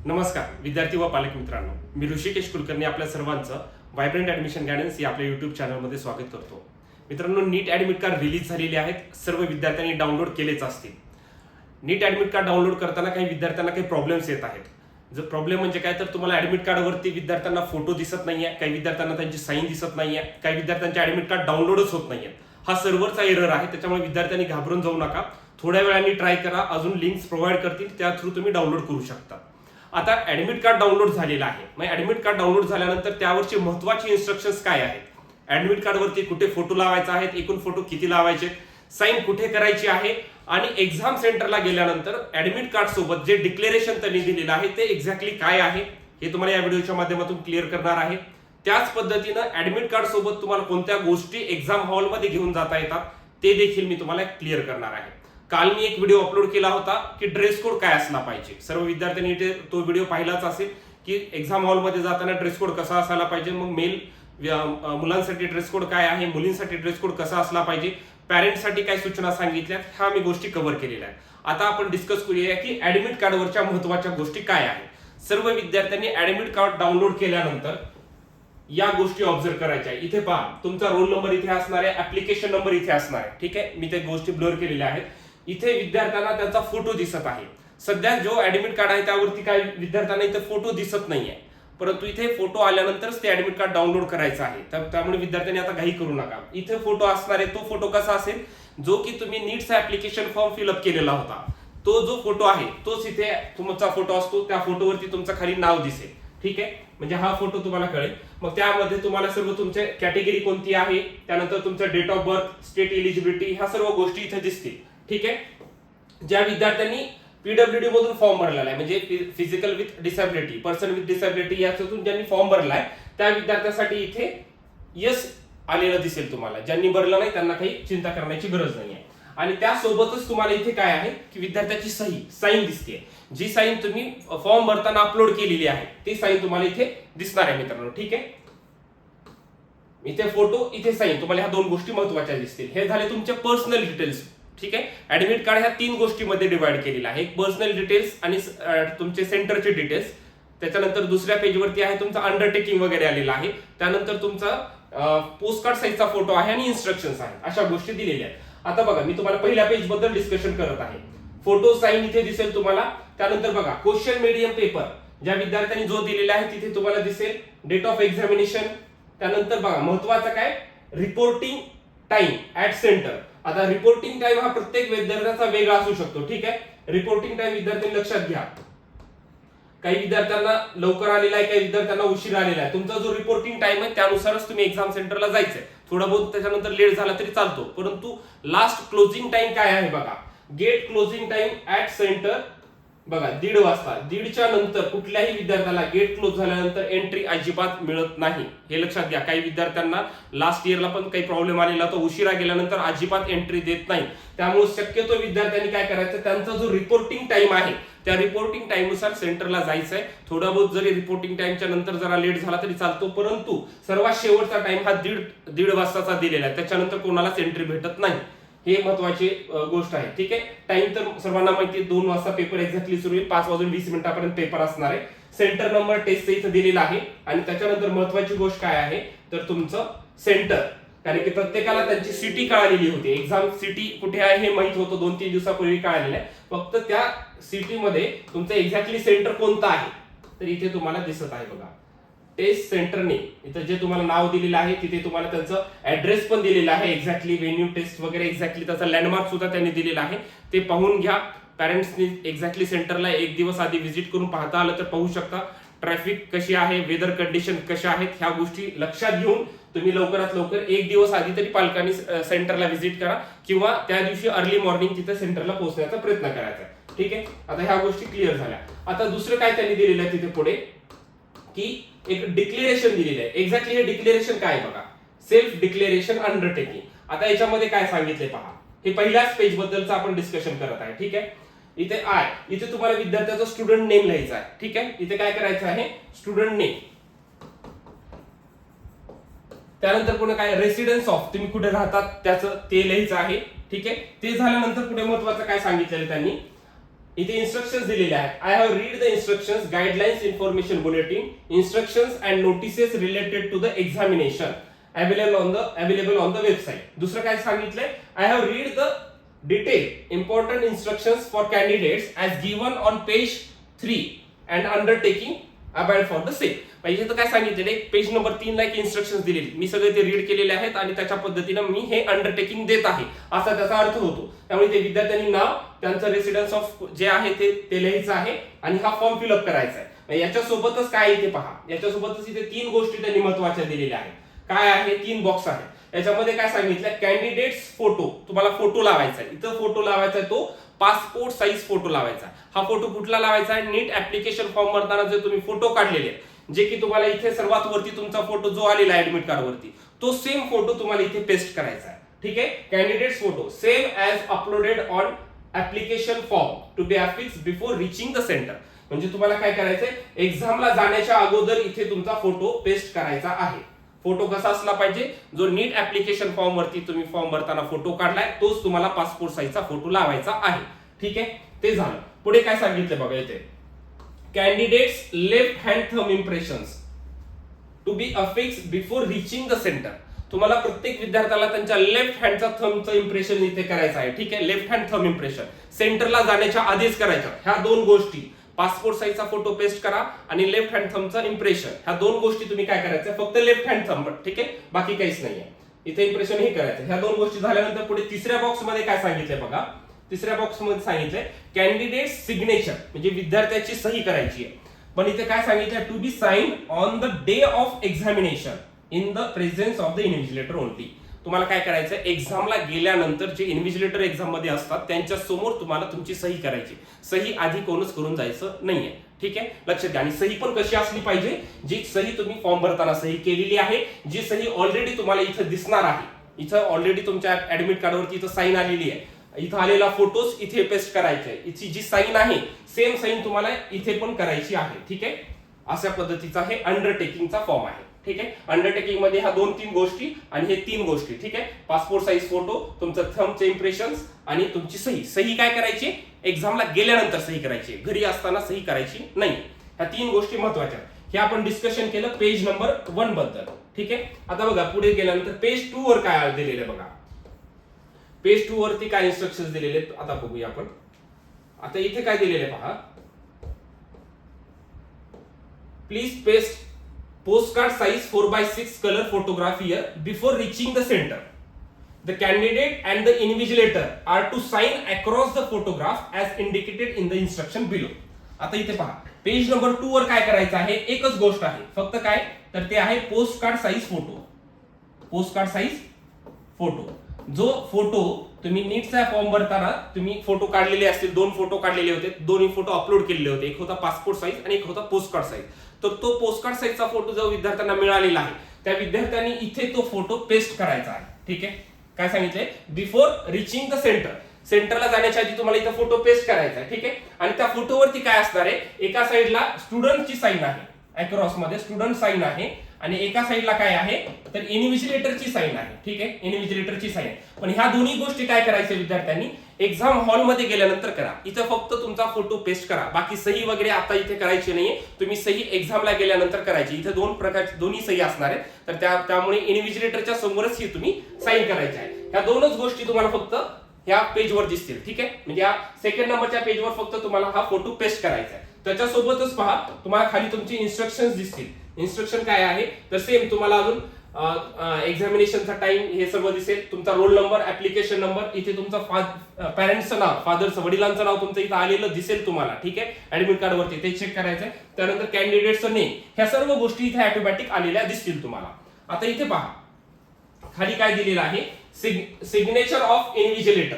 नमस्कार विद्यार्थी व पालक मित्रांनो, मी ऋषिकेश कुलकर्णी आपल्या सर्वांचं व्हायब्रंट ॲडमिशन गायडन्स या आपल्या यूट्यूब चॅनलमध्ये स्वागत करतो. मित्रांनो, नीट ॲडमिट कार्ड रिलीज झालेले आहेत. सर्व विद्यार्थ्यांनी डाउनलोड केलेच असतील. नीट ॲडमिट कार्ड डाउनलोड करताना काही विद्यार्थ्यांना काही प्रॉब्लेम्स येत आहेत. जर प्रॉब्लेम म्हणजे काय, तर तुम्हाला ॲडमिट कार्डवरती विद्यार्थ्यांना फोटो दिसत नाहीये, काही विद्यार्थ्यांना त्यांची साईन दिसत नाहीये, काही विद्यार्थ्यांचे ॲडमिट कार्ड डाउनलोडच होत नाहीये. हा सर्व्हरचा एरर आहे. त्याच्यामुळे विद्यार्थ्यांनी घाबरून जाऊ नका. थोड्या वेळाने ट्राय करा. अजून लिंक्स प्रोव्हाइड करतील, त्या थ्रू तुम्ही डाउनलोड करू शकता. आता ॲडमिट कार्ड डाउनलोड झालेलं आहे. मग ॲडमिट कार्ड डाउनलोड झाल्यानंतर त्यावरची महत्त्वाची इन्स्ट्रक्शन्स काय आहेत? ॲडमिट कार्डवरती कुठे फोटो लावायचा आहेत, एकूण फोटो किती लावायचे, साईन कुठे करायची आहे, आणि एक्झाम सेंटरला गेल्यानंतर ॲडमिट कार्ड सोबत जे डिक्लेरेशन त्यांनी दिलेलं आहे ते एक्झॅक्टली काय आहे हे तुम्हाला या व्हिडिओच्या माध्यमातून क्लिअर करणार आहे. त्याच पद्धतीनं ॲडमिट कार्ड सोबत तुम्हाला कोणत्या गोष्टी एक्झाम हॉलमध्ये घेऊन जाता येतात ते देखील मी तुम्हाला क्लिअर करणार आहे. काल मी एक व्हिडिओ अपलोड केला होता की ड्रेस कोड काय असला पाहिजे. सर्व विद्यार्थ्यांनी तो व्हिडिओ पाहिलाच असेल की एक्झाम हॉलमध्ये जाताना ड्रेस कोड कसा असायला पाहिजे, मग मुलांसाठी ड्रेस कोड काय आहे, मुलींसाठी ड्रेस कोड कसा असला पाहिजे, पॅरेंट्ससाठी काय सूचना सांगितल्या, ह्या मी गोष्टी कव्हर केलेल्या आहेत. आता आपण डिस्कस करूया की ऍडमिट कार्डवरच्या महत्त्वाच्या गोष्टी काय आहेत. सर्व विद्यार्थ्यांनी ऍडमिट कार्ड डाउनलोड केल्यानंतर या गोष्टी ऑब्झर्व करायच्या. इथे पहा, तुमचा रोल नंबर इथे असणार आहे, ऍप्लिकेशन नंबर इथे असणार आहे. ठीक आहे, मी त्या गोष्टी ब्लर केलेल्या आहेत. इथे विद्यार्थ्यांना त्यांचा फोटो दिसत आहे. सध्या जो ऍडमिट कार्ड आहे त्यावरती काय विद्यार्थ्यांना इथे फोटो दिसत नाहीये, परंतु इथे फोटो आल्यानंतरच ते ऍडमिट कार्ड डाउनलोड करायचं आहे. त्यामुळे विद्यार्थ्यांनी आता घाई करू नका. इथे फोटो असणार आहे. तो फोटो कसा असेल, जो की तुम्ही नीटचा ऍप्लिकेशन फॉर्म फिलअप केलेला होता, तो जो फोटो आहे तोच इथे तुमचा फोटो असतो. त्या फोटोवरती तुमचं खाली नाव दिसेल. ठीक आहे, म्हणजे हा फोटो तुम्हाला कळेल. मग त्यामध्ये तुम्हाला सर्व तुमचे कॅटेगरी कोणती आहे, त्यानंतर तुमचं date of birth, state eligibility, ह्या सर्व गोष्टी इथे दिसतील. ठीक आहे, ज्या विद्यार्थ्यांनी पीडब्ल्यूडी मधून फॉर्म भरलेला आहे, म्हणजे physical with disability, person with disability, याच्यातून ज्यांनी फॉर्म भरलाय त्या विद्यार्थ्यांसाठी इथे यस आलेलं दिसेल तुम्हाला. ज्यांनी भरलं नाही त्यांना काही चिंता करण्याची गरज नाही आहे. आणि त्यासोबतच तुम्हाला इथे काय आहे की विद्यार्थ्याची साईन दिसते. जी साईन तुम्ही फॉर्म भरताना अपलोड केलेली आहे ती साईन तुम्हाला इथे दिसणार आहे मित्रांनो. ठीक आहे, इथे फोटो, इथे साईन, तुम्हाला ह्या दोन गोष्टी महत्त्वाच्या दिसतील. हे झाले तुमचे पर्सनल डिटेल्स. ठीक आहे, ऍडमिट कार्ड ह्या तीन गोष्टीमध्ये डिवाइड केलेला आहे. एक पर्सनल डिटेल्स आणि तुमचे सेंटरचे डिटेल्स. त्याच्यानंतर दुसऱ्या पेजवरती आहे तुमचा अंडरटेकिंग वगैरे आलेला आहे. त्यानंतर तुमचा पोस्ट कार्ड साईजचा फोटो आहे आणि इन्स्ट्रक्शन्स आहेत. अशा गोष्टी दिलेल्या आहेत. आता बघा, मी तुम्हाला पहिल्या पेज बद्दल डिस्कशन करत आहे. फोटो साईन इथे दिसेल तुम्हाला. त्यानंतर बघा, क्वेश्चन मीडियम पेपर ज्या विद्यार्थ्यांनी जो दिलेला आहे तिथे तुम्हाला दिसेल. Date of examination. त्यानंतर बघा, महत्वाचं काय, रिपोर्टिंग टाइम ऍट सेंटर. आता रिपोर्टिंग टाइम हा प्रत्येक विद्यार्थ्याचा वेगळा असू शकतो. ठीक आहे, रिपोर्टिंग टाइम विद्यार्थ्यांनी लक्षात घ्या. काही विद्यार्थ्यांना लवकर आलेला आहे, काही विद्यार्थ्यांना उशीर आलेला आहे. तुमचा जो रिपोर्टिंग टाइम आहे त्यानुसारच तुम्ही एक्झाम सेंटरला जायचंय. थोडा बहुत त्याच्यानंतर लेट झाला तरी चालतो, परंतु लास्ट क्लोजिंग टाइम काय आहे बघा, gate closing time at centre बघा 1:30 वाजता. 1:30च्या नंतर कुठल्याही विद्यार्थ्याला गेट क्लोज झाल्यानंतर एंट्री अजिबात मिळत नाही. हे लक्षात घ्या. काही विद्यार्थ्यांना लास्ट इयरला पण काही प्रॉब्लेम आलेला, तो उशिरा गेल्यानंतर अजिबात एंट्री देत नाही. त्यामुळे शक्यतो विद्यार्थ्यांनी काय करायचं, त्यांचा जो रिपोर्टिंग टाइम आहे त्या रिपोर्टिंग टाइम नुसार सेंटरला जायचंय. थोडा बहुत जरी रिपोर्टिंग टाइमच्या नंतर जरा लेट झाला तरी चालतो, परंतु सर्वात शेवटचा टाइम हा 1:30 वाजताचा दिलेला आहे. त्याच्यानंतर कोणालाच एंट्री भेटत नाही. हे महत्वाची गोष्ट आहे. ठीक आहे, टाइम तर सर्वांना माहिती आहे, 2 वाजता पेपर एक्झॅक्टली सुरू होईल. 5:20 पेपर असणार आहे. सेंटर नंबर टेस्टचा इथं दिलेला आहे. आणि त्याच्यानंतर महत्वाची गोष्ट काय आहे, तर तुमचं सेंटर, कारण की प्रत्येकाला त्यांची सिटी कळालेली होती. एक्झाम सिटी कुठे आहे हे माहित होतं, 2-3 दिवसापूर्वी कळालेलं आहे. फक्त त्या सिटीमध्ये तुमचं एक्झॅक्टली सेंटर कोणतं आहे तर इथे तुम्हाला दिसत आहे बघा, टेस्ट सेंटरने इथं जे तुम्हाला नाव दिलेलं आहे तिथे तुम्हाला त्यांचं ऍड्रेस पण दिलेला आहे. एक्झॅक्टली व्हेन्यू टेस्ट वगैरे एक्झॅक्टली त्याचा लँडमार्क सुद्धा त्यांनी दिलेला आहे. ते पाहून घ्या. पॅरेंट्सनी एक्झॅक्टली सेंटरला एक दिवस आधी व्हिजिट करून पाहता आलं तर पाहू शकता. ट्रॅफिक कशी आहे, वेदर कंडिशन कशा आहेत, ह्या गोष्टी लक्षात घेऊन तुम्ही लवकरात लवकर एक दिवस आधी तरी पालकांनी सेंटरला व्हिजिट करा, किंवा त्या दिवशी अर्ली मॉर्निंग तिथे सेंटरला पोहोचण्याचा प्रयत्न करायचा. ठीक आहे, आता ह्या गोष्टी क्लिअर झाल्या. आता दुसरं काय त्यांनी दिलेलं आहे तिथे पुढे, की एक डिक्लेरेशन दिलेलं आहे. एक्झॅक्टली हे डिक्लेरेशन काय बघा, सेल्फ डिक्लेरेशन अंडरटेकिंग. आता याच्यामध्ये काय सांगितले पहा, हे पहिल्याच पेज बद्दलचं आपण डिस्कशन करत आहे. ठीक आहे, इथे तुम्हाला विद्यार्थ्याचा स्टुडंट नेम लिहायचा आहे. ठीक आहे, इथे काय करायचं आहे, स्टुडंट नेम. त्यानंतर पुढे काय, रेसिडेन्स ऑफ, तुम्ही कुठे राहतात त्याचं ते लिहायचं आहे. ठीक आहे, ते झाल्यानंतर पुढे महत्वाचं काय सांगितलेलं त्यांनी, इथे इन्स्ट्रक्शन्स दिलेले आहेत. I have read the instructions, guidelines, information bulletin, instructions and notices related to the examination available on the website. दुसरं काय सांगितलंय, I have read the detail important instructions for candidates as given on page 3 and undertaking abide for the same. म्हणजे तर काय सांगितलेलं आहे, page number 3 ला एक इन्स्ट्रक्शन्स दिलेली, मी सगळे ते रीड केलेले आहेत आणि त्याच्या पद्धतीने मी हे अंडरटेकिंग देत आहे असा त्याचा अर्थ होतो. त्यामुळे ते विद्यार्थ्यांनी नाव, त्यांचं रेसिडेन्स ऑफ जे आहे ते लिहायचं आहे आणि हा फॉर्म फिलअप करायचा आहे. याच्यासोबतच काय इथे पहा, याच्यासोबतच इथे 3 गोष्टी त्यांनी महत्वाच्या दिलेल्या आहेत. काय आहे, 3 बॉक्स आहेत. याच्यामध्ये काय सांगितलं, कॅन्डिडेट्स फोटो, तुम्हाला फोटो लावायचा आहे. इथं फोटो लावायचा आहे तो पासपोर्ट साईज फोटो लावायचा. हा फोटो कुठला लावायचा आहे, नीट ऍप्लिकेशन फॉर्म भरताना जे तुम्ही फोटो काढलेले आहेत, जे की तुम्हाला इथे सर्वात वरती तुमचा फोटो जो आलेला आहे ऍडमिट कार्ड वरती, तो सेम फोटो तुम्हाला इथे पेस्ट करायचा आहे. ठीक आहे, candidates photo same as uploaded on application form to be affixed before reaching the centre. म्हणजे तुम्हाला काय करायचंय, एक्झामला जाण्याच्या अगोदर इथे तुमचा फोटो पेस्ट करायचा आहे. फोटो कसा असला पाहिजे, जो नीट ऍप्लिकेशन फॉर्म वरती तुम्ही फॉर्म भरताना फोटो काढलाय तोच तुम्हाला पासपोर्ट साईजचा फोटो लावायचा आहे. ठीक आहे, ते झालं. पुढे काय सांगितलं बघा इथे, candidates left hand thumb impressions to be affixed before reaching the centre. तुम्हाला प्रत्येक विद्यार्थ्याला त्यांच्या लेफ्ट हँडचा थंबचं इम्प्रेशन इथे करायचं आहे. ठीक आहे, लेफ्ट हँड थंब इम्प्रेशन सेंटरला जाण्याच्या आधीच करायचं. ह्या 2 गोष्टी, पासपोर्ट साईजचा फोटो पेस्ट करा आणि लेफ्ट हँड थंबचा इम्प्रेशन, ह्या 2 गोष्टी तुम्ही काय करायचं, फक्त लेफ्ट हँड थंब. ठीक आहे, बाकी काहीच नाहीये इथे, इम्प्रेशन हे करायचं. ह्या 2 गोष्टी झाल्यानंतर पुढे तिसऱ्या बॉक्स मध्ये काय सांगितलंय बघा, तिसऱ्या बॉक्स मध्ये सांगितलंय कॅन्डिडेट सिग्नेचर, म्हणजे विद्यार्थ्याची सही करायची आहे. पण इथे काय सांगितलंय, to be sign on the day of examination in the presence of the invigilator only. तुम्हाला काय करायचं, एक्झामला गेल्यानंतर जे इन्व्हिजिलेटर एक्झाम मध्ये असतात त्यांच्या समोर तुम्हाला तुमची सही करायची. सही आधी कोणच करून जायचं नाहीये. ठीक आहे, लक्षात घ्या. आणि सही पण कशी असली पाहिजे, जी सही तुम्ही फॉर्म भरताना सही केलेली आहे, जी सही ऑलरेडी तुम्हाला इथं दिसणार आहे. इथं ऑलरेडी तुमच्या ऍडमिट कार्डवरती इथं साईन आलेली आहे, इथं आलेला फोटोज इथे पेस्ट करायचे आहे. इथची जी साईन आहे सेम साईन तुम्हाला इथे पण करायची आहे. ठीक आहे, अशा पद्धतीचा हे अंडरटेकिंगचा फॉर्म आहे. ठीक आहे, अंडरटेकिंग मध्ये ह्या 2-3 गोष्टी आणि हे 3 गोष्टी. ठीक आहे, पासपोर्ट साईज फोटो, तुमचं थंबचे इम्प्रेशन्स आणि तुमची सही. सही काय करायची, एक्झामला गेल्यानंतर सही करायची, घरी असताना सही करायची नाही. ह्या 3 गोष्टी महत्वाच्या. हे आपण डिस्कशन केलं पेज नंबर 1 बद्दल. ठीक आहे, आता बघा पुढे गेल्यानंतर पेज 2 वर काय दिलेलं आहे बघा. पेज 2 वरती काय इन्स्ट्रक्शन्स दिलेले आहेत आता बघूया आपण. आता इथे काय दिलेले पहा, please paste postcard size 4x6 color photograph here before reaching the center. The candidate and the invigilator are to sign across the photograph as indicated in the instruction below. आता इथे पहा, पेज नंबर 2 वर काय करायचं आहे, एकच गोष्ट आहे फक्त, काय तर ते आहे post card size photo. Post card size photo, जो फोटो तुम्ही नीटचा फॉर्म भरताना तुम्ही फोटो काढलेले असतील, 2 फोटो काढलेले होते, दोन्ही फोटो अपलोड केलेले होते. एक होता पासपोर्ट साईज आणि एक होता पोस्ट कार्ड साईज. तर तो पोस्ट कार्ड साईजचा फोटो जो विद्यार्थ्यांना मिळालेला आहे, त्या विद्यार्थ्यांनी इथे तो फोटो पेस्ट करायचा आहे. ठीक आहे, काय सांगितलंय, बिफोर रिचिंग द सेंटर. सेंटरला जाण्याच्या आधी तुम्हाला इथं फोटो पेस्ट करायचा आहे. ठीक आहे, आणि त्या फोटोवरती काय असणार आहे, एका साईडला स्टुडंटची साईन आहे, अक्रॉस मध्ये स्टुडंट साईन आहे, आणि एका साईडला काय आहे तर इन्व्हिजिलेटरची साईन आहे. ठीक आहे, इन्व्हिजिलेटरची साईन. पण ह्या दोन्ही गोष्टी काय करायच्या विद्यार्थ्यांनी, एक्झाम हॉलमध्ये गेल्यानंतर करा. इथं फक्त तुमचा फोटो पेस्ट करा, बाकी सही वगैरे आता इथे करायची नाहीये. तुम्ही सही एक्झामला गेल्यानंतर करायची. इथे 2 प्रकारची दोन्ही सही असणार आहेत, तर त्यामुळे इन्व्हिजिलेटरच्या समोरच ही तुम्ही साईन करायची आहे. ह्या 2च गोष्टी तुम्हाला फक्त ह्या पेजवर दिसतील. ठीक आहे, म्हणजे या सेकंड नंबरच्या पेजवर फक्त तुम्हाला हा फोटो पेस्ट करायचा आहे. त्याच्यासोबतच पहा, तुम्हाला खाली तुमची इन्स्ट्रक्शन्स दिसतील. इन्स्ट्रक्शन काय आहे तर सेम तुम्हाला अजून एक्झामिनेशनचा टाइम हे सर्व दिसेल, तुमचा रोल नंबर, ऍप्लिकेशन नंबर, इथे तुमचा पॅरेंट्सचं नाव, फादरचं वडिलांचं नाव तुमचं इथं आलेलं दिसेल तुम्हाला. ठीक आहे, ऍडमिट कार्ड वरती ते चेक करायचंय. त्यानंतर कॅन्डिडेटचं नेम, ह्या सर्व गोष्टी इथे ऑटोमॅटिक आलेल्या दिसतील तुम्हाला. आता इथे पहा, खाली काय दिलेलं आहे, सिग्नेचर ऑफ इन्व्हिजिलेटर.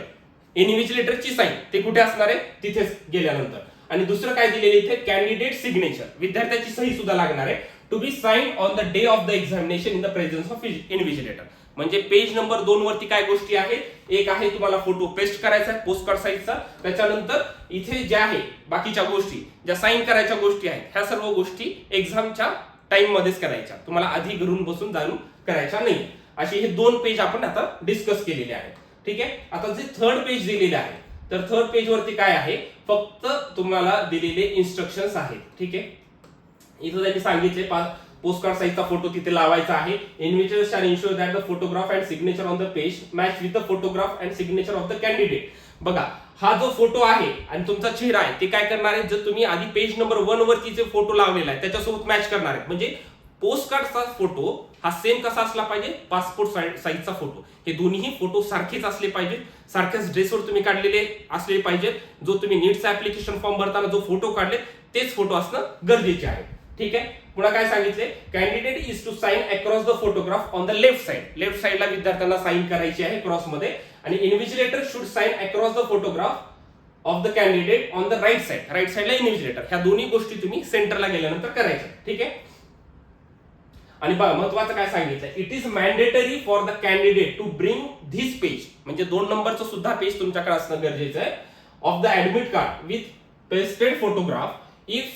इन्व्हिजिलेटरची साईन ते कुठे असणार आहे, तिथेच गेल्यानंतर. आणि दुसरं काय दिलेलं इथे, कॅन्डिडेट सिग्नेचर, विद्यार्थ्याची सही सुद्धा लागणार आहे. To be sign on the day of the examination in the presence of invigilator. म्हणजे पेज नंबर 2 वरती काय गोष्टी आहेत, एक आहे तुम्हाला फोटो पेस्ट करायचा आहे पोस्ट कार्ड साईजचा. त्याच्यानंतर इथे ज्या आहे बाकीच्या गोष्टी, ज्या साईन करायच्या गोष्टी आहेत, ह्या सर्व गोष्टी एक्झामच्या टाइम मध्येच करायच्या, तुम्हाला आधी घरून बसून जाऊन करायच्या नाही. असे हे 2 पेज आपण आता डिस्कस केलेले आहेत. ठीक आहे, आता जे 3rd पेज दिलेले आहे, तर थर्ड पेज वरती काय आहे, फक्त तुम्हाला दिलेले इन्स्ट्रक्शन्स आहेत. ठीक आहे, इथं त्यांनी सांगितले पोस्टकार्ड साईजचा फोटो तिथे लावायचा आहे. Invitation shall ensure that the photograph and signature on the page match with the photograph and signature of the candidate. बघा, हा जो फोटो आहे आणि तुमचा चेहरा आहे ते काय करणार आहे, जर तुम्ही आधी पेज नंबर 1 वरती जे फोटो लावलेला आहे त्याच्यासोबत मॅच करणार आहे. म्हणजे पोस्टकार्डचा फोटो हा सेम कसा असला पाहिजे, पासपोर्ट साईजचा फोटो. हे दोन्ही फोटो सारखेच असले पाहिजेत, सारख्याच ड्रेसवर तुम्ही काढलेले असले पाहिजेत. जो तुम्ही नीटचा ऍप्लिकेशन फॉर्म भरताना जो फोटो काढले तेच फोटो असणं गरजेचे आहे. ठीक आहे, पुन्हा काय सांगितले, candidate is to sign across the photograph on the left side. Left साइडला विद्यार्थ्यांना साइन करायची आहे क्रॉस मध्ये, आणि invigilator should sign across the photograph of the candidate on the right side. Right साइडला इन्व्हिजिलेटर. ह्या दोन्ही गोष्टी तुम्ही सेंटरला गेल्यानंतर करायच्या. ठीक आहे, आणि बघा महत्वाचं काय सांगितलंय, it is mandatory for the candidate to bring this page. म्हणजे 2 नंबरचं सुद्धा पेज तुमच्याकडे असणं गरजेचं आहे, of the admit card with pasted photograph. If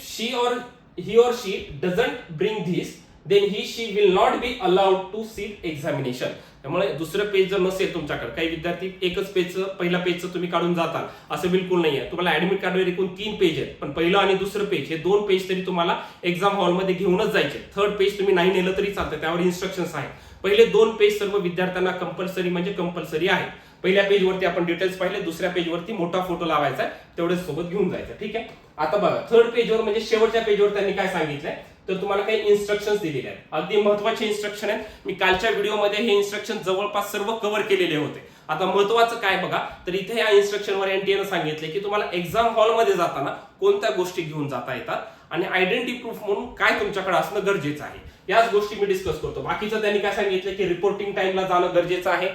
he or she doesn't bring this, then she will not be allowed to sit examination. त्यामुळे दुसरं page जर नसेल तुमच्याकडे, काही विद्यार्थी एकच पेजचं, पहिला पेजचं तुम्ही काढून जाताल, असं बिलकुल नाहीये. तुम्हाला ऍडमिट कार्डवर एकूण 3 पेज आहेत, पण पहिलं आणि दुसरं पेज हे 2 पेज तरी तुम्हाला एक्झाम हॉलमध्ये घेऊनच जायचे. थर्ड पेज तुम्ही नाही नेलं तरी चालतं, त्यावर इन्स्ट्रक्शन्स आहेत. पहिले 2 पेज सर्व विद्यार्थ्यांना कंपल्सरी म्हणजे कंपल्सरी आहे. पहिल्या पेजवरती आपण डिटेल्स पाहिले, दुसऱ्या पेजवरती मोठा फोटो लावायचा, तेवढेच सोबत घेऊन जायचं. ठीक आहे, आता बघा थर्ड पेजवर म्हणजे शेवटच्या पेजवर त्यांनी काय सांगितलंय, तर तुम्हाला काही इन्स्ट्रक्शन्स दिलेले आहेत. अगदी महत्वाचे इन्स्ट्रक्शन आहेत. मी कालच्या व्हिडिओमध्ये हे इन्स्ट्रक्शन जवळपास सर्व कव्हर केलेले होते. आता महत्वाचं काय बघा, तर इथे या इन्स्ट्रक्शनवर एनटीएनं सांगितले की तुम्हाला एक्झाम हॉलमध्ये जाताना कोणत्या गोष्टी घेऊन जाता येतात आणि आयडेंटिटी प्रूफ म्हणून काय तुमच्याकडे असणं गरजेचं आहे. याच गोष्टी मी डिस्कस करतो. बाकीचं त्यांनी काय सांगितलं की रिपोर्टिंग टाइमला जाणं गरजेचं आहे.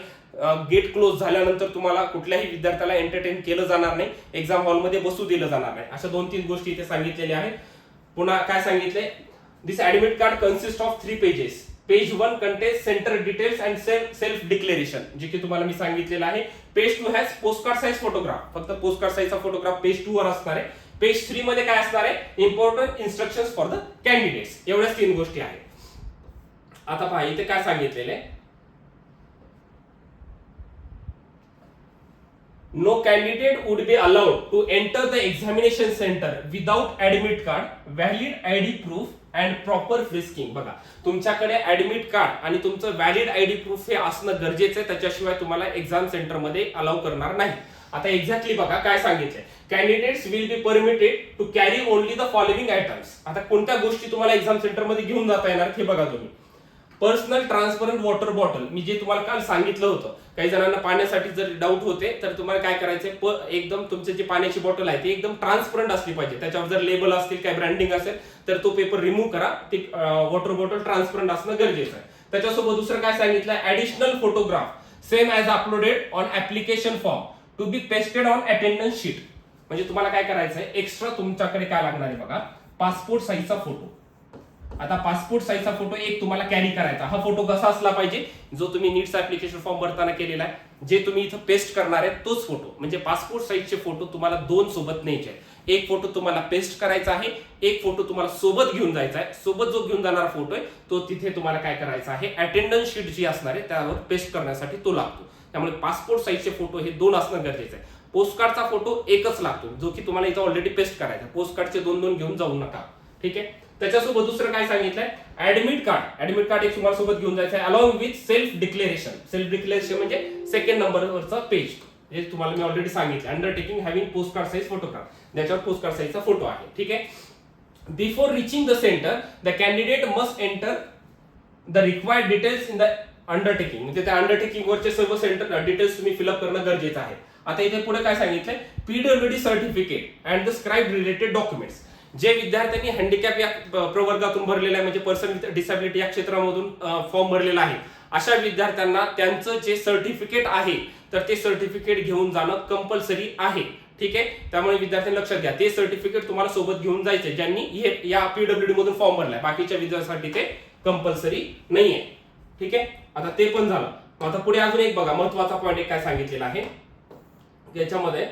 गेट क्लोज झाल्यानंतर तुम्हाला कुठल्याही विद्यार्थ्याला एंटरटेन केलं जाणार नाही, एक्झाम हॉलमध्ये बसू दिलं जाणार नाही. अशा 2-3 गोष्टी इथे सांगितलेल्या आहेत. पुन्हा काय सांगितले, this admit card consist of 3 pages. Page 1 contains centre details and self declaration, जे की तुम्हाला मी सांगितलेलं आहे. Page 2 has postcard size photograph. फक्त पोस्टकार्ड साईजचा फोटोग्राफ पेज 2 वर असणार आहे. पेज 3 मध्ये काय असणार आहे, important instructions for the candidates. एवढ्याच 3 गोष्टी आहेत. आता पहा इथे काय सांगितलेलं आहे, no candidate would be allowed to enter the examination center without admit card, valid ID proof and proper frisking. बघा, तुमच्याकडे ऍडमिट कार्ड आणि तुमचं व्हॅलिड आयडी प्रूफ हे असणं गरजेचं आहे, त्याच्याशिवाय तुम्हाला एक्झाम सेंटर मध्ये अलाउ करणार नाही. आता एक्झॅक्टली बघा काय सांगितलंय, candidates will be permitted to carry only the following items. आता कोणत्या गोष्टी तुम्हाला एक्झाम सेंटर मध्ये घेऊन जाता येणार हे बघा तुम्ही. पर्सनल ट्रान्सपरंट वॉटर बॉटल, मी जे तुम्हाला काल सांगितलं होतं, काही जणांना पाण्यासाठी जर डाऊट होते तर तुम्हाला काय करायचंय, एकदम तुमची जी पाण्याची बॉटल आहे ती एकदम ट्रान्सपरंट असली पाहिजे. त्याच्यावर जर लेबल असतील, काय ब्रँडिंग असेल तर तो पेपर रिमूव्ह करा. ती वॉटर बॉटल ट्रान्सपरंट असणं गरजेचं आहे. त्याच्यासोबत दुसरं काय सांगितलं, additional photograph same as uploaded on application form to be pasted on attendance sheet. म्हणजे तुम्हाला काय करायचंय, एक्स्ट्रा तुमच्याकडे काय लागणार आहे बघा, पासपोर्ट साईजचा फोटो. आता पासपोर्ट साईजचा फोटो एक तुम्हाला कॅरी करायचा. हा फोटो कसा असला पाहिजे, जो तुम्ही नीटचा ऍप्लिकेशन फॉर्म भरताना केलेला आहे, जे तुम्ही इथं पेस्ट करणार आहे तोच फोटो. म्हणजे पासपोर्ट साईजचे फोटो तुम्हाला 2 सोबत न्यायचे आहेत. एक फोटो तुम्हाला पेस्ट करायचा आहे, एक फोटो तुम्हाला सोबत घेऊन जायचा आहे. सोबत जो घेऊन जाणारा फोटो आहे तो तिथे तुम्हाला काय करायचा आहे, अटेंडन्स शीट जी असणार आहे त्यावर पेस्ट करण्यासाठी तो लागतो. त्यामुळे पासपोर्ट साईजचे फोटो हे 2 असणं गरजेचं आहे. पोस्टकार्डचा फोटो एकच लागतो, जो की तुम्हाला इथं ऑलरेडी पेस्ट करायचा. पोस्टकार्डचे 2-2 घेऊन जाऊ नका. ठीक आहे, त्याच्यासोबत दुसरं काय सांगितलंय, ऍडमिट कार्ड एक तुम्हाला सोबत घेऊन जायचं आहे, along with self declaration. Self declaration म्हणजे 2nd नंबरवरचा पेज, जे तुम्हाला मी ऑलरेडी सांगितलं. Undertaking having postcard size photograph, ज्याच्यावर पोस्टकार्ड साईजचा फोटो आहे. ठीक आहे, before reaching the centre the candidate must enter the required details in the undertaking. म्हणजे त्या अंडरटेकिंग वरचे सर्व सेंटर डिटेल्स तुम्ही फिलअप करणं गरजेचं आहे. आता इथे पुढे काय सांगितलंय, PWD certificate and the scribe related documents. जे विद्यार्थ्यांनी हँडिकॅप या प्रवर्गातून भरलेला आहे, म्हणजे पर्सन विथ डिसॅबिलिटी या क्षेत्रामधून फॉर्म भरलेला आहे, अशा विद्यार्थ्यांना त्यांचं जे सर्टिफिकेट आहे तर ते सर्टिफिकेट घेऊन जाणं कंपल्सरी आहे. ठीक आहे, त्यामुळे विद्यार्थ्यांनी लक्षात घ्या, ते सर्टिफिकेट तुम्हाला सोबत घेऊन जायचे ज्यांनी या पीडब्ल्यूडी मधून फॉर्म भरलाय. बाकीच्या विद्यार्थ्यांसाठी ते कंपल्सरी नाहीये. ठीक आहे, आता ते पण झालं. आता पुढे अजून एक बघा महत्वाचा पॉईंट एक काय सांगितलेला आहे याच्यामध्ये,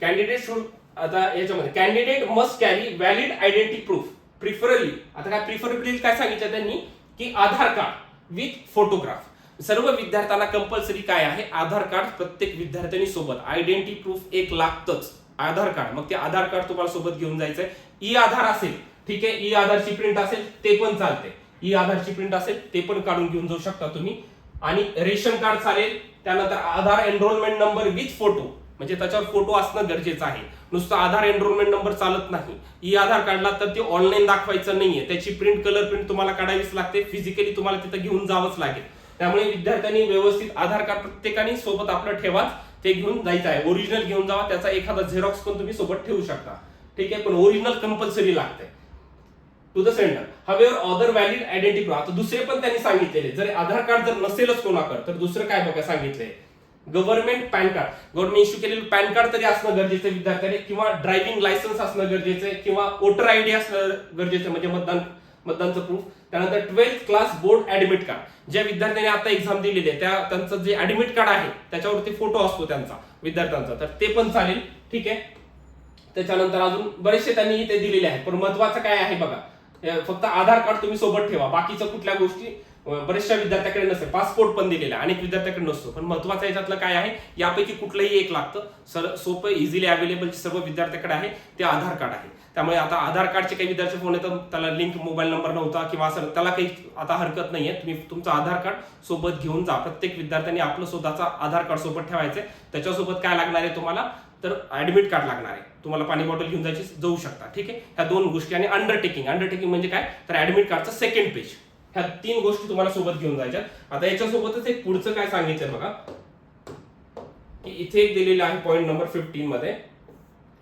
कॅन्डिडेट शुड, आता याच्यामध्ये candidate must carry valid identity proof preferably. आता काय प्रिफरेबली काय सांगितलं त्यांनी, की आधार कार्ड विथ फोटोग्राफ. सर्व विद्यार्थ्यांना कंपल्सरी काय आहे, आधार कार्ड प्रत्येक विद्यार्थ्यांनी सोबत, आयडेंटिटी प्रूफ एक लागतच, आधार कार्ड. मग ते आधार कार्ड तुम्हाला सोबत घेऊन जायचंय. ई आधार असेल, ठीक आहे, ई आधारची प्रिंट असेल ते पण चालते, ई आधारची प्रिंट असेल ते पण काढून घेऊन जाऊ शकता तुम्ही. आणि रेशन कार्ड चालेल. त्यानंतर आधार एनरोलमेंट नंबर विथ फोटो, म्हणजे त्याच्यावर फोटो असणं गरजेचं आहे. नुसतं आधार एनरोलमेंट नंबर चालत नाही. ई आधार काढला तर ते ऑनलाईन दाखवायचं नाहीये, त्याची प्रिंट, कलर प्रिंट तुम्हाला काढावीच लागते, फिजिकली तुम्हाला तिथं घेऊन जावंच लागेल. त्यामुळे विद्यार्थ्यांनी व्यवस्थित आधार कार्ड प्रत्येकाने सोबत आपलं ठेवा, ते घेऊन जायचं आहे. ओरिजिनल घेऊन जावा, त्याचा एखादा झेरॉक्स पण तुम्ही सोबत ठेवू शकता, ठीक आहे, पण ओरिजिनल कंपल्सरी लागते to the centre. However other valid identity proof. आता दुसरे पण त्यांनी सांगितलेले, जर आधार कार्ड जर नसेलच कोणाकडे तर दुसरं काय बघा सांगितलंय, government pan card, government issue केलेलं पॅन कार्ड तरी असणं गरजेचं विद्यार्थ्याने, किंवा ड्रायव्हिंग लायसन्स असणं गरजेचं आहे, किंवा वोटर आयडी असणं गरजेचं, म्हणजे मतदानचं प्रूफ. त्यानंतर 12th class board admit card, ज्या विद्यार्थ्यांनी आता एक्झाम दिलेली आहे त्यांचं जे ऍडमिट कार्ड आहे त्याच्यावरती फोटो असतो त्यांचा विद्यार्थ्यांचा, तर ते पण चालेल, ठीक आहे. त्याच्यानंतर अजून बरेचसे त्यांनी इथे दिलेले आहेत, पण महत्वाचं काय आहे बघा, फक्त आधार कार्ड तुम्ही सोबत ठेवा, बाकीच्या कुठल्या गोष्टी बरेचशा विद्यार्थ्याकडे नसते. पासपोर्ट पण दिलेला आहे, अनेक विद्यार्थ्याकडे नसतो, पण महत्वाचं याच्यातलं काय आहे, यापैकी कुठलंही एक लागतं. सोपं, इझिली अवेलेबल सर्व विद्यार्थ्याकडे आहे ते आधार कार्ड आहे. त्यामुळे आता आधार कार्डचे काही विद्यार्थी फोन येतात, त्याला लिंक मोबाईल नंबर नव्हता किंवा असं, त्याला काही आता हरकत नाहीये, तुम्ही तुमचं आधार कार्ड सोबत घेऊन जा. प्रत्येक विद्यार्थ्यांनी आपलं स्वतःचा आधार कार्ड सोबत ठेवायचंय. त्याच्यासोबत काय लागणार आहे तुम्हाला, तर ऍडमिट कार्ड लागणार आहे. तुम्हाला पाणी बॉटल घेऊन जाऊ शकता, ठीक आहे. ह्या दोन गोष्टी. आणि अंडरटेकिंग म्हणजे काय, तर ऍडमिट कार्डचं सेकंड पेज. ह्या 3 गोष्टी तुम्हाला सोबत घेऊन जायच्या. आता याच्यासोबतच एक पुढचं काय सांगितलं बघा, की इथे एक दिलेलं आहे पॉईंट नंबर 15 मध्ये,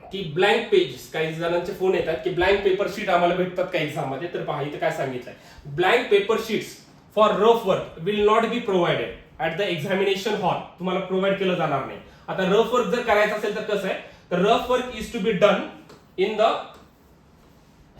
की ब्लँक पेजेस. काही जणांचे फोन येतात की ब्लँक पेपर शीट आम्हाला भेटतात का एक्झाम मध्ये, तर पहा इथे काय सांगितलंय, blank paper sheets for rough work will not be provided at the examination hall. तुम्हाला प्रोव्हाइड केलं जाणार नाही. आता रफ वर्क जर करायचं असेल तर कसं आहे, तर rough work is to be done in the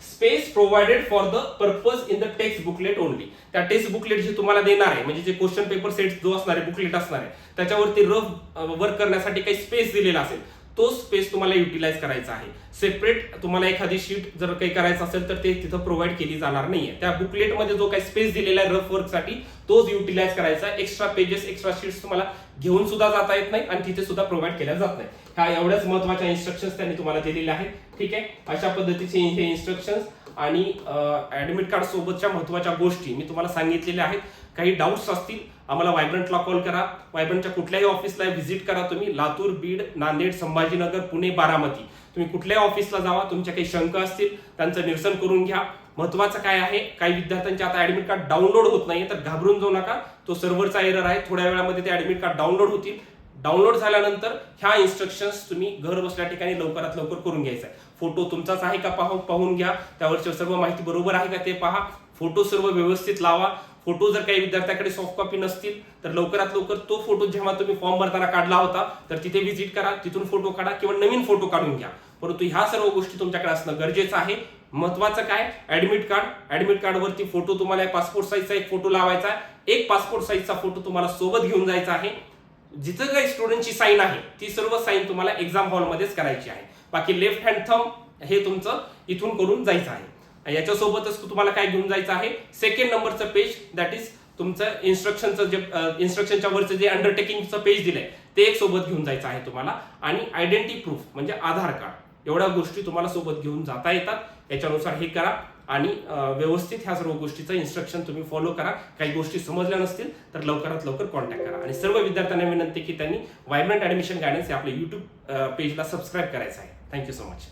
space provided for the purpose in the text booklet only. त्या टेक्स्ट बुकलेट जे तुम्हाला देणार आहे, म्हणजे जे क्वेश्चन पेपर सेट जो असणार आहे, बुकलेट असणार आहे, त्याच्यावरती रफ वर्क करण्यासाठी काही स्पेस दिलेला असेल, तो स्पेस तुम्हाला युटिलाइज करायचा आहे. सेपरेट तुम्हाला एखादी शीट जर काही करायचं असेल तर ते तिथं प्रोव्हाइड केली जाणार नाहीये. त्या बुकलेटमध्ये जो काही स्पेस दिलेला आहे रफ वर्कसाठी, तोच युटिलाइज करायचा. एक्स्ट्रा पेजेस, एक्स्ट्रा शीट्स तुम्हाला घेऊन सुद्धा जाता येत नाही आणि तिथे सुद्धा प्रोव्हाइड केल्या जात नाही. ह्या एवढ्याच महत्वाच्या इन्स्ट्रक्शन्स त्यांनी तुम्हाला दिलेल्या आहेत, ठीक आहे. अशा पद्धतीचे हे इन्स्ट्रक्शन्स आणि ऍडमिट कार्ड सोबतच्या महत्वाच्या गोष्टी मी तुम्हाला सांगितलेल्या आहेत. काही डाऊट्स असतील आम्हाला व्हायब्रंटला कॉल करा. व्हायब्रंटच्या कुठल्याही ऑफिसला व्हिजिट करा तुम्ही. लातूर, बीड, नांदेड, संभाजीनगर, पुणे, बारामती, तुम्ही कुठल्याही ऑफिसला जावा. तुमच्या काही शंका असतील त्यांचं निरसन करून घ्या. महत्वाचं काय आहे, काही विद्यार्थ्यांचे आता ऍडमिट कार्ड डाउनलोड होत नाहीये, तर घाबरून जाऊ नका. तो सर्व्हरचा एरर आहे. थोड्या वेळामध्ये ते ऍडमिट कार्ड डाउनलोड होतील. डाउनलोड झाल्यानंतर ह्या इन्स्ट्रक्शन्स तुम्ही घर बसल्या ठिकाणी लवकरात लवकर करून घ्यायचा आहे. फोटो तुमचाच आहे का पाहून घ्या. त्यावरची सर्व माहिती बरोबर आहे का ते पहा. फोटो सर्व व्यवस्थित लावा. फोटो जर काही विद्यार्थ्याकडे सॉफ्ट कॉपी नसतील तर लवकरात लवकर तो फोटो जेव्हा तुम्ही फॉर्म भरताना काढला होता तर तिथे व्हिजिट करा, तिथून फोटो काढा किंवा नवीन फोटो काढून घ्या. परंतु ह्या सर्व गोष्टी तुमच्याकडे असणं गरजेचं आहे. महत्वाचं काय, ऍडमिट कार्डवरती फोटो तुम्हाला पासपोर्ट साईजचा एक फोटो लावायचा आहे. एक पासपोर्ट साईजचा फोटो तुम्हाला सोबत घेऊन जायचा आहे. जिथं काही स्टुडंटची साईन आहे ती सर्व साईन तुम्हाला एक्झाम हॉलमध्येच करायची आहे. बाकी लेफ्ट हँड थंब हे तुमचं इथून करून जायचं आहे. याच्यासोबतच तुम्हाला काय घेऊन जायचं आहे, सेकंड नंबरचं पेज, दॅट इज तुमचं इन्स्ट्रक्शनच्या वरचं जे अंडरटेकिंगचं पेज दिलंय ते एक सोबत घेऊन जायचं आहे तुम्हाला. आणि आयडेंटिटी प्रूफ म्हणजे आधार कार्ड, एवढ्या गोष्टी तुम्हाला सोबत घेऊन जाता येतात. याच्यानुसार हे करा आणि व्यवस्थित ह्या सर्व गोष्टीचं इन्स्ट्रक्शन तुम्ही फॉलो करा. काही गोष्टी समजल्या नसतील तर लवकरात लवकर कॉन्टॅक्ट करा. आणि सर्व विद्यार्थ्यांना विनंती की त्यांनी व्हायब्रंट ऍडमिशन गायडन्स या आपल्या युट्यूब पेजला सबस्क्राईब करायचं आहे. Thank you so much.